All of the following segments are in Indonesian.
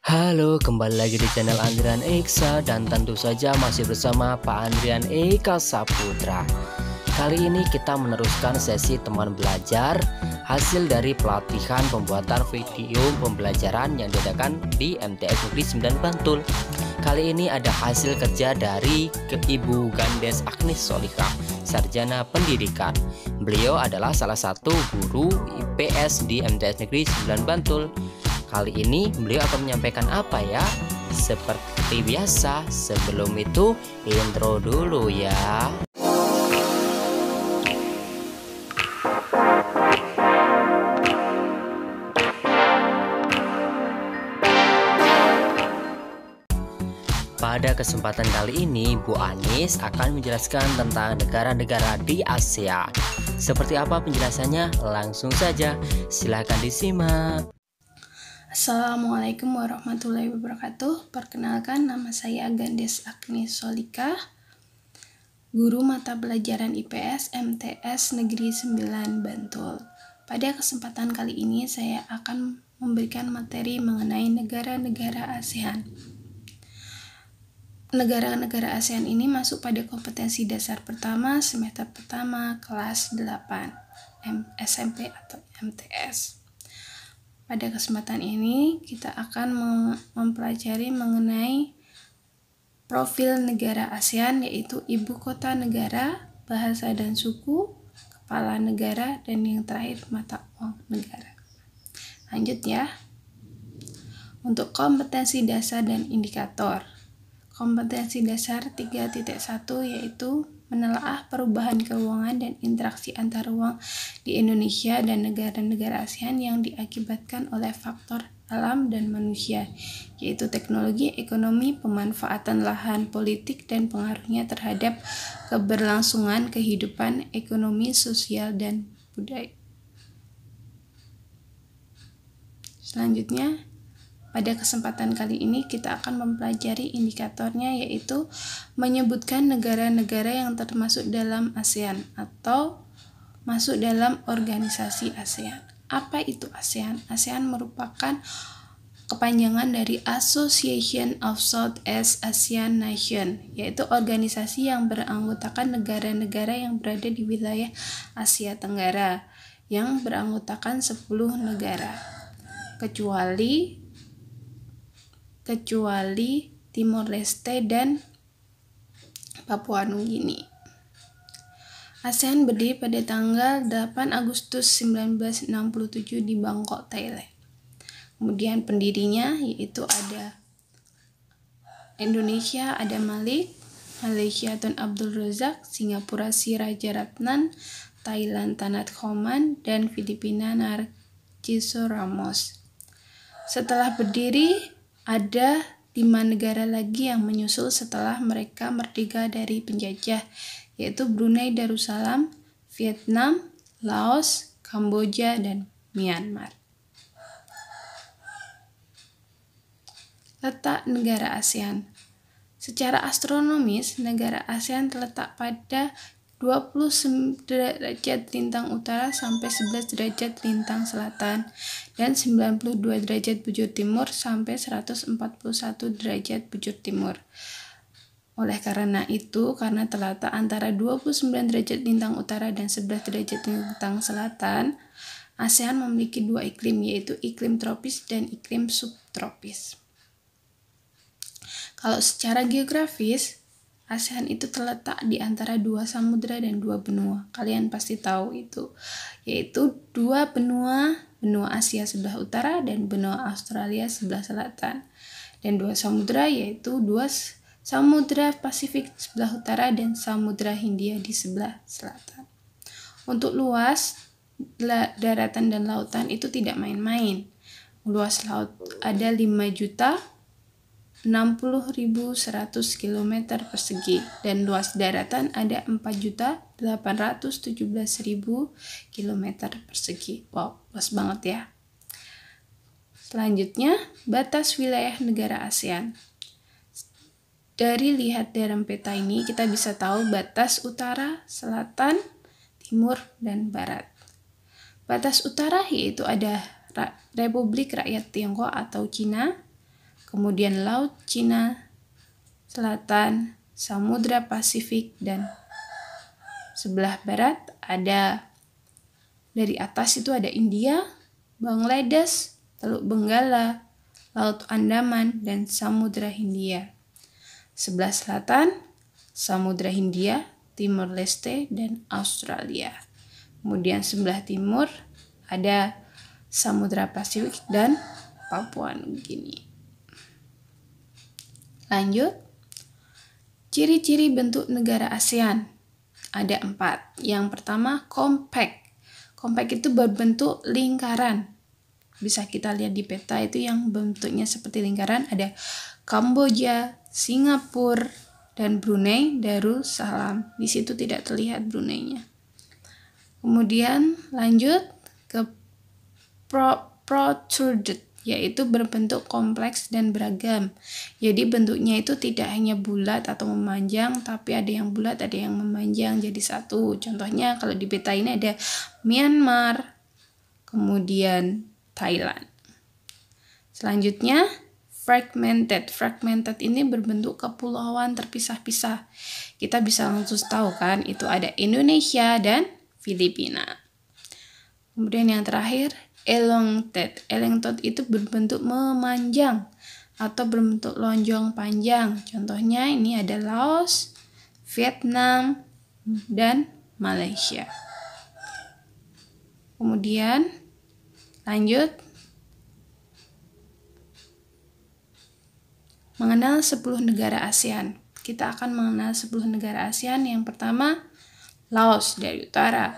Halo, kembali lagi di channel Andrian Eksa dan tentu saja masih bersama Pak Andrian Eka Saputra. Kali ini kita meneruskan sesi teman belajar hasil dari pelatihan pembuatan video pembelajaran yang diadakan di MTS Negeri 9 Bantul. Kali ini ada hasil kerja dari Ibu Gandes Agnes Solika, Sarjana Pendidikan. Beliau adalah salah satu guru IPS di MTS Negeri 9 Bantul. Kali ini beliau akan menyampaikan apa ya? Seperti biasa, sebelum itu intro dulu ya. Pada kesempatan kali ini, Bu Anis akan menjelaskan tentang negara-negara di ASEAN. Seperti apa penjelasannya? Langsung saja, silahkan disimak. Assalamualaikum warahmatullahi wabarakatuh. Perkenalkan, nama saya Gandes Agnes Solika, guru mata pelajaran IPS MTS Negeri 9 Bantul. Pada kesempatan kali ini saya akan memberikan materi mengenai negara-negara ASEAN. Negara-negara ASEAN ini masuk pada kompetensi dasar pertama semester pertama kelas 8 SMP atau MTS. Pada kesempatan ini kita akan mempelajari mengenai profil negara ASEAN, yaitu ibu kota negara, bahasa dan suku, kepala negara, dan yang terakhir mata uang negara. Lanjut ya. Untuk kompetensi dasar dan indikator. Kompetensi dasar 3.1 yaitu menelaah perubahan keuangan dan interaksi antar ruang di Indonesia dan negara-negara ASEAN yang diakibatkan oleh faktor alam dan manusia, yaitu teknologi, ekonomi, pemanfaatan lahan, politik, dan pengaruhnya terhadap keberlangsungan kehidupan ekonomi, sosial, dan budaya. Selanjutnya, pada kesempatan kali ini kita akan mempelajari indikatornya, yaitu menyebutkan negara-negara yang termasuk dalam ASEAN atau masuk dalam organisasi ASEAN. Apa itu ASEAN? ASEAN merupakan kepanjangan dari Association of Southeast Asian Nations, yaitu organisasi yang beranggotakan negara-negara yang berada di wilayah Asia Tenggara yang beranggotakan 10 negara kecuali Timor Leste dan Papua Nugini. ASEAN berdiri pada tanggal 8 Agustus 1967 di Bangkok, Thailand. Kemudian pendirinya yaitu ada Indonesia, ada Malaysia Tun Abdul Razak, Singapura Sri Rajaratnam, Thailand Tanat Khoman, dan Filipina Narciso Ramos. Setelah berdiri, ada 5 negara lagi yang menyusul setelah mereka merdeka dari penjajah, yaitu Brunei Darussalam, Vietnam, Laos, Kamboja, dan Myanmar. Letak negara ASEAN. Secara astronomis, negara ASEAN terletak pada 20 derajat lintang utara sampai 11 derajat lintang selatan dan 92 derajat bujur timur sampai 141 derajat bujur timur. Oleh karena itu, karena terletak antara 29 derajat lintang utara dan 11 derajat lintang selatan, ASEAN memiliki 2 iklim, yaitu iklim tropis dan iklim subtropis. Kalau secara geografis, ASEAN itu terletak di antara 2 samudra dan 2 benua. Kalian pasti tahu itu, yaitu 2 benua Asia sebelah utara dan benua Australia sebelah selatan. Dan 2 samudra yaitu 2 samudra Pasifik sebelah utara dan samudra Hindia di sebelah selatan. Untuk luas daratan dan lautan itu tidak main-main. Luas laut ada 5.060.100 km persegi dan luas daratan ada 4.817.000 km persegi. Wow, luas banget ya. Selanjutnya, batas wilayah negara ASEAN. Dari lihat dalam peta ini, kita bisa tahu batas utara, selatan, timur, dan barat. Batas utara yaitu ada Republik Rakyat Tiongkok atau Cina, kemudian Laut Cina Selatan, Samudra Pasifik, dan sebelah barat ada, dari atas itu ada India, Bangladesh, Teluk Benggala, Laut Andaman, dan Samudra Hindia. Sebelah selatan, Samudra Hindia, Timor Leste, dan Australia. Kemudian sebelah timur ada Samudra Pasifik dan Papua Nugini. Lanjut, ciri-ciri bentuk negara ASEAN ada 4. Yang pertama, compact. Compact itu berbentuk lingkaran. Bisa kita lihat di peta itu yang bentuknya seperti lingkaran. Ada Kamboja, Singapura, dan Brunei Darussalam. Di situ tidak terlihat Brunei-nya. Kemudian lanjut ke protruded, yaitu berbentuk kompleks dan beragam. Jadi bentuknya itu tidak hanya bulat atau memanjang, tapi ada yang bulat, ada yang memanjang jadi satu. Contohnya kalau di peta ini ada Myanmar, kemudian Thailand. Selanjutnya fragmented. Fragmented ini berbentuk kepulauan terpisah-pisah. Kita bisa langsung tahu kan, itu ada Indonesia dan Filipina. Kemudian yang terakhir, elongated. Elongated itu berbentuk memanjang atau berbentuk lonjong panjang. Contohnya ini ada Laos, Vietnam, dan Malaysia. Kemudian lanjut, mengenal 10 negara ASEAN. Kita akan mengenal 10 negara ASEAN. Yang pertama, Laos dari utara.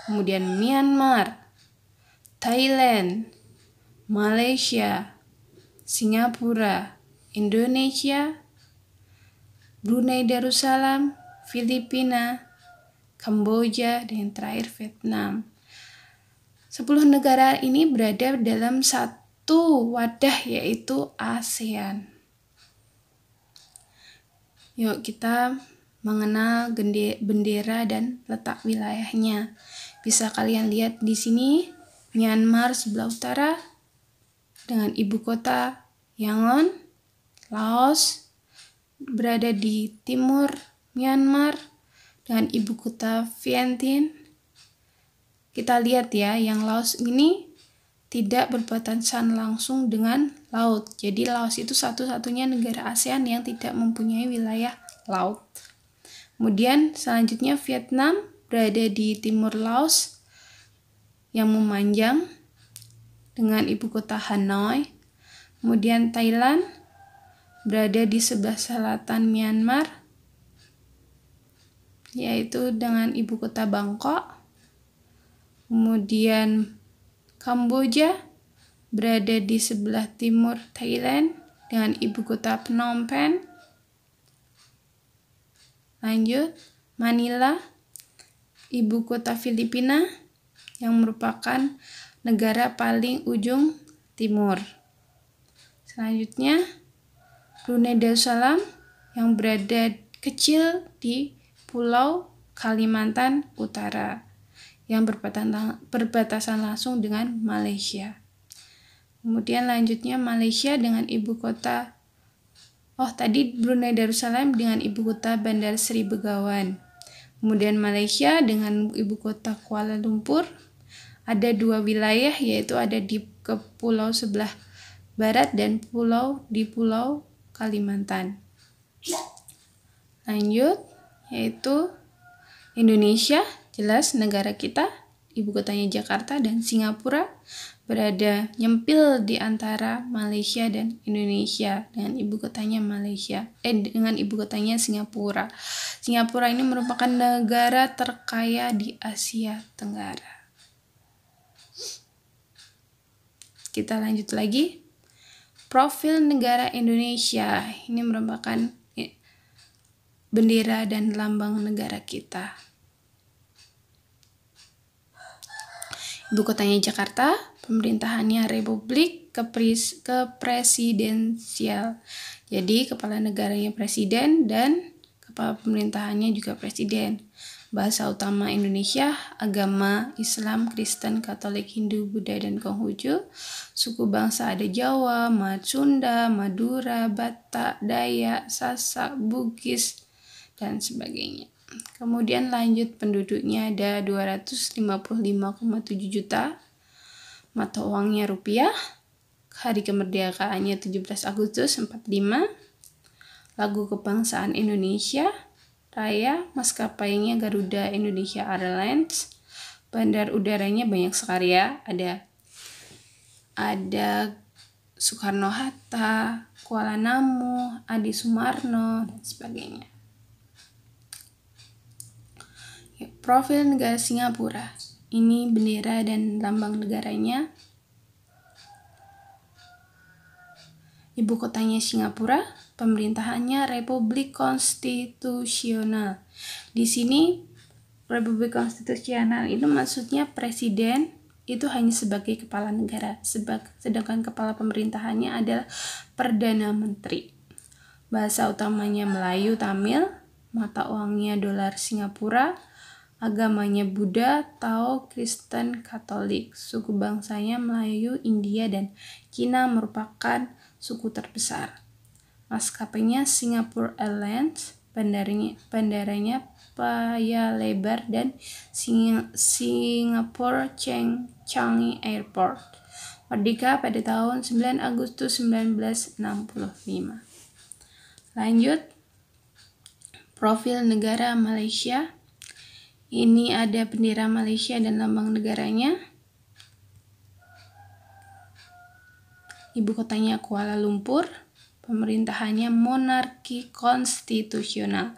Kemudian Myanmar, Thailand, Malaysia, Singapura, Indonesia, Brunei Darussalam, Filipina, Kamboja, dan yang terakhir Vietnam. 10 negara ini berada dalam satu wadah, yaitu ASEAN. Yuk kita mengenal bendera dan letak wilayahnya. Bisa kalian lihat di sini, Myanmar sebelah utara dengan ibu kota Yangon. Laos berada di timur Myanmar dengan ibu kota Vientiane. Kita lihat ya, yang Laos ini tidak berbatasan langsung dengan laut. Jadi Laos itu satu-satunya negara ASEAN yang tidak mempunyai wilayah laut. Kemudian selanjutnya Vietnam berada di timur Laos yang memanjang dengan ibu kota Hanoi. Kemudian Thailand berada di sebelah selatan Myanmar, yaitu dengan ibu kota Bangkok. Kemudian Kamboja berada di sebelah timur Thailand dengan ibu kota Phnom Penh. Lanjut, Manila, ibu kota Filipina yang merupakan negara paling ujung timur. Selanjutnya, Brunei Darussalam yang berada kecil di Pulau Kalimantan Utara yang berbatasan langsung dengan Malaysia. Kemudian lanjutnya Malaysia dengan ibu kota, tadi Brunei Darussalam dengan ibu kota Bandar Seri Begawan. Kemudian Malaysia dengan ibu kota Kuala Lumpur. Ada 2 wilayah, yaitu ada di pulau sebelah barat dan di Pulau Kalimantan. Lanjut, yaitu Indonesia, jelas negara kita, ibu kotanya Jakarta, dan Singapura berada nyempil di antara Malaysia dan Indonesia dengan ibu kotanya dengan ibu kotanya Singapura. Singapura ini merupakan negara terkaya di Asia Tenggara. Kita lanjut lagi. Profil negara Indonesia ini merupakan bendera dan lambang negara kita. Ibu kotanya Jakarta, pemerintahannya Republik Kepresidensial. Jadi kepala negaranya presiden dan kepala pemerintahannya juga presiden. Bahasa utama Indonesia, agama Islam, Kristen, Katolik, Hindu, Buddha, dan Konghucu. Suku bangsa ada Jawa, Sunda, Madura, Batak, Dayak, Sasak, Bugis, dan sebagainya. Kemudian lanjut penduduknya ada 255,7 juta. Mata uangnya rupiah. Hari kemerdekaannya 17 Agustus 45. Lagu kebangsaan Indonesia Raya, maskapainya Garuda Indonesia Airlines. Bandar udaranya banyak sekali ya. Ada Soekarno-Hatta, Kuala Namu, Adi Sumarno, dan sebagainya. Profil negara Singapura. Ini bendera dan lambang negaranya. Ibu kotanya Singapura, pemerintahannya Republik Konstitusional. Di sini Republik Konstitusional itu maksudnya presiden itu hanya sebagai kepala negara, sedangkan kepala pemerintahannya adalah Perdana Menteri. Bahasa utamanya Melayu, Tamil, mata uangnya dolar Singapura, agamanya Buddha, Tao, Kristen, Katolik. Suku bangsanya Melayu, India, dan Cina merupakan suku terbesar. Maskapainya Singapore Airlines, bandaranya Paya Lebar dan Singapore Changi Airport. Merdeka pada tahun 9 Agustus 1965. Lanjut, profil negara Malaysia. Ini ada bendera Malaysia dan lambang negaranya. Ibu kotanya Kuala Lumpur. Pemerintahannya monarki konstitusional,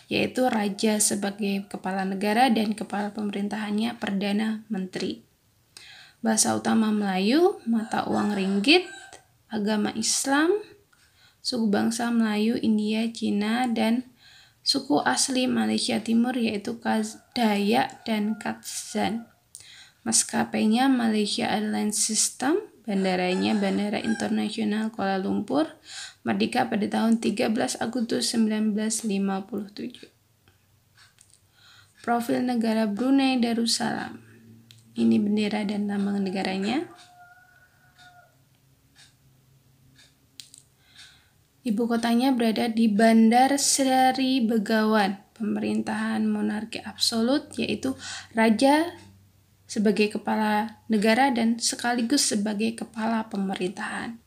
yaitu raja sebagai kepala negara dan kepala pemerintahannya Perdana Menteri. Bahasa utama Melayu, mata uang ringgit, agama Islam, suku bangsa Melayu, India, Cina, dan suku asli Malaysia Timur yaitu Dayak dan Katsan. Maskapainya Malaysia Airlines System, bandaranya Bandara Internasional Kuala Lumpur, merdeka pada tahun 13 Agustus 1957. Profil negara Brunei Darussalam. Ini bendera dan lambang negaranya. Ibu kotanya berada di Bandar Seri Begawan. Pemerintahan monarki absolut, yaitu raja sebagai kepala negara dan sekaligus sebagai kepala pemerintahan.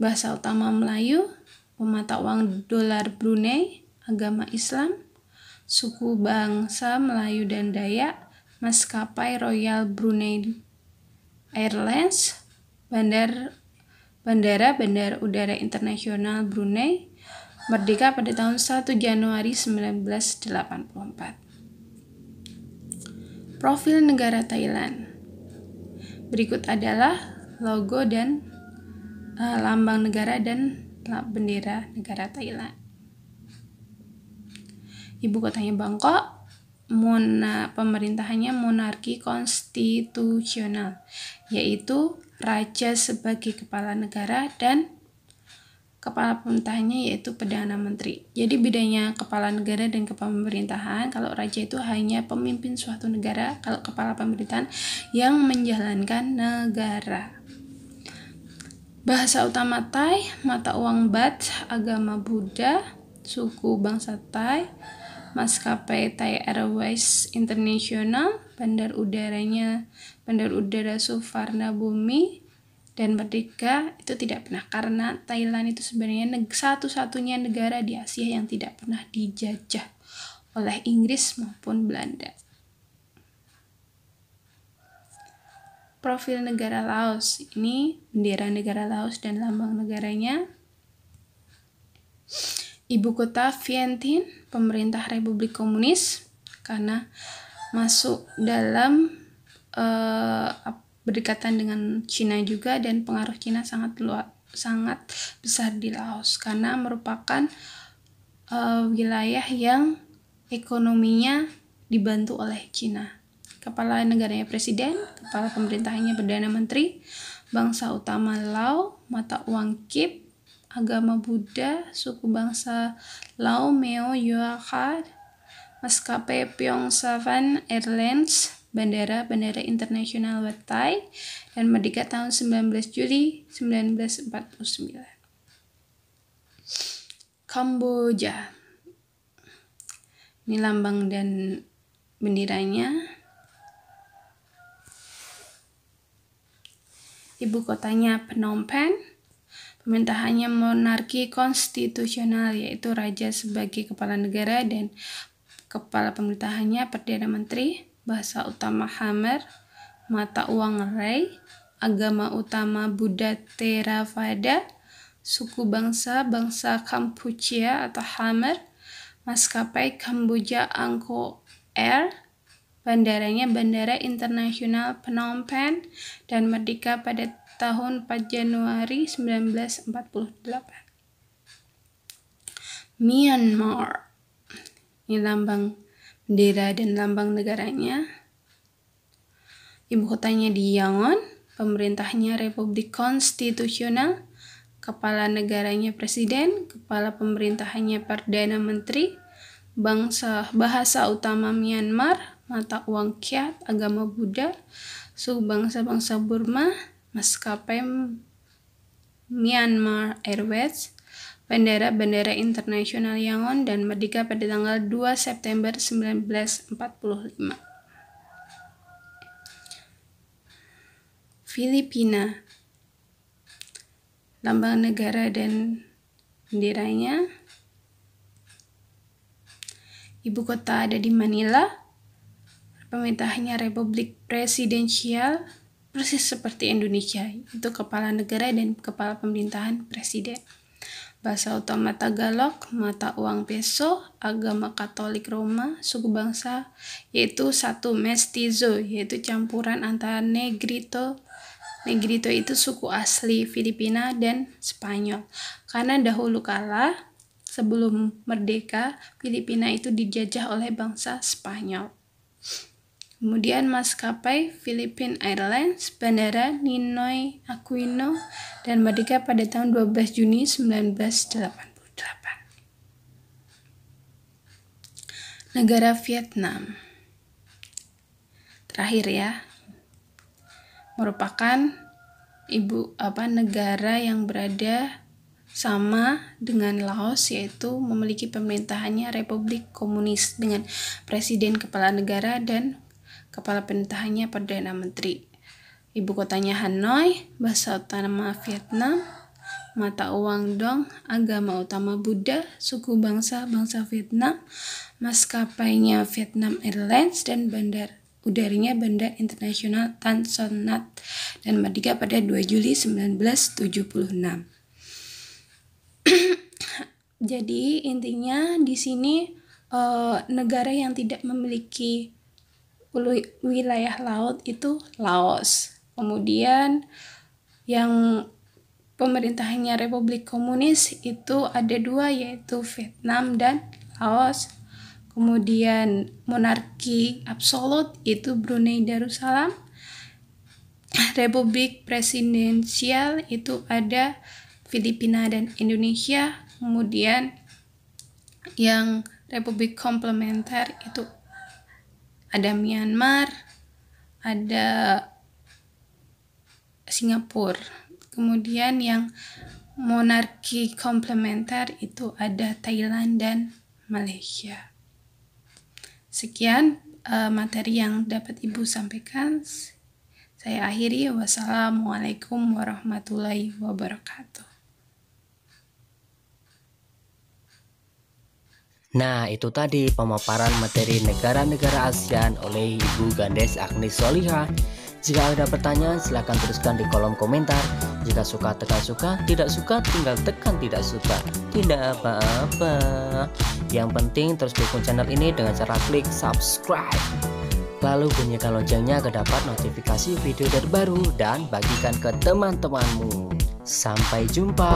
Bahasa utama Melayu, mata uang dolar Brunei, agama Islam, suku bangsa Melayu dan Dayak, maskapai Royal Brunei Airlines, Bandar Udara Internasional Brunei, merdeka pada tahun 1 Januari 1984. Profil negara Thailand. Berikut adalah logo dan lambang negara dan bendera negara Thailand. Ibu kotanya Bangkok. Pemerintahannya monarki konstitusional, yaitu raja sebagai kepala negara dan kepala pemerintahannya yaitu Perdana Menteri. Jadi bedanya kepala negara dan kepala pemerintahan, kalau raja itu hanya pemimpin suatu negara, kalau kepala pemerintahan yang menjalankan negara. Bahasa utama Thai, mata uang Baht, agama Buddha, suku bangsa Thai, maskapai Thai Airways International, bandar udara Suvarnabhumi, dan merdeka itu tidak pernah, karena Thailand itu sebenarnya satu-satunya negara di Asia yang tidak pernah dijajah oleh Inggris maupun Belanda. Profil negara Laos. Ini bendera negara Laos dan lambang negaranya. Ibu kota Vientiane, pemerintah Republik Komunis, karena masuk dalam berdekatan dengan Cina juga, dan pengaruh Cina sangat besar di Laos karena merupakan wilayah yang ekonominya dibantu oleh Cina. Kepala negaranya presiden, kepala pemerintahannya Perdana Menteri, bangsa utama Lao, mata uang Kip, agama Buddha, suku bangsa Lao, Meo, Yoaha, maskapai Pyeongsavan Airlines, bandara internasional Watai, dan merdeka tahun 19 Juli 1949. Kamboja. Ini lambang dan benderanya. Ibu kotanya Phnom Penh. Pemerintahannya monarki konstitusional, yaitu raja sebagai kepala negara dan kepala pemerintahannya Perdana Menteri. Bahasa utama Khmer, mata uang Rai, agama utama Buddha Theravada, suku bangsa Kampuchea atau Khmer, maskapai Kamboja Angkor Air, bandaranya Bandara Internasional Phnom Penh, dan merdeka pada tahun 4 Januari 1948. Myanmar. Ini lambang bendera dan lambang negaranya. Ibu kotanya di Yangon, pemerintahnya Republik Konstitusional, kepala negaranya Presiden, kepala pemerintahannya Perdana Menteri, bahasa utama Myanmar, mata uang Kyat, agama Buddha, suku bangsa Burma, maskapai Myanmar Airways, bandara internasional Yangon, dan merdeka pada tanggal 2 September 1945. Filipina. Lambang negara dan benderanya. Ibu kota ada di Manila. Pemerintahnya Republik Presidensial, persis seperti Indonesia, itu kepala negara dan kepala pemerintahan presiden. Bahasa utama Tagalog, mata uang peso, agama Katolik Roma, suku bangsa yaitu satu mestizo, yaitu campuran antara Negrito itu suku asli Filipina dan Spanyol. Karena dahulu kala sebelum merdeka, Filipina itu dijajah oleh bangsa Spanyol. Kemudian maskapai Philippine Airlines, bandara Ninoy Aquino, dan merdeka pada tahun 12 Juni 1988. Negara Vietnam. Terakhir ya. Merupakan negara yang berada sama dengan Laos, yaitu memiliki pemerintahannya Republik Komunis dengan presiden, kepala negara, dan kepala pemerintahannya Perdana Menteri. Ibu kotanya Hanoi, bahasa utama Vietnam, mata uang Dong, agama utama Buddha, suku bangsa Vietnam, maskapainya Vietnam Airlines, dan udaranya Bandar Internasional Tan Son Nhat, dan merdeka pada 2 Juli 1976. Jadi intinya di sini negara yang tidak memiliki wilayah laut itu Laos. Kemudian yang pemerintahannya Republik Komunis itu ada 2, yaitu Vietnam dan Laos. Kemudian monarki absolut itu Brunei Darussalam. Republik presidensial itu ada Filipina dan Indonesia. Kemudian yang Republik komplementer itu ada Myanmar, ada Singapura. Kemudian yang monarki komplementer itu ada Thailand dan Malaysia. Sekian materi yang dapat Ibu sampaikan. Saya akhiri. Wassalamualaikum warahmatullahi wabarakatuh. Nah, itu tadi pemaparan materi negara-negara ASEAN oleh Ibu Gandes Agnes Solihah. Jika ada pertanyaan, silahkan tuliskan di kolom komentar. Jika suka, tekan suka. Tidak suka, tinggal tekan tidak suka. Tidak apa-apa. Yang penting terus dukung channel ini dengan cara klik subscribe. Lalu bunyikan loncengnya agar dapat notifikasi video terbaru dan bagikan ke teman-temanmu. Sampai jumpa.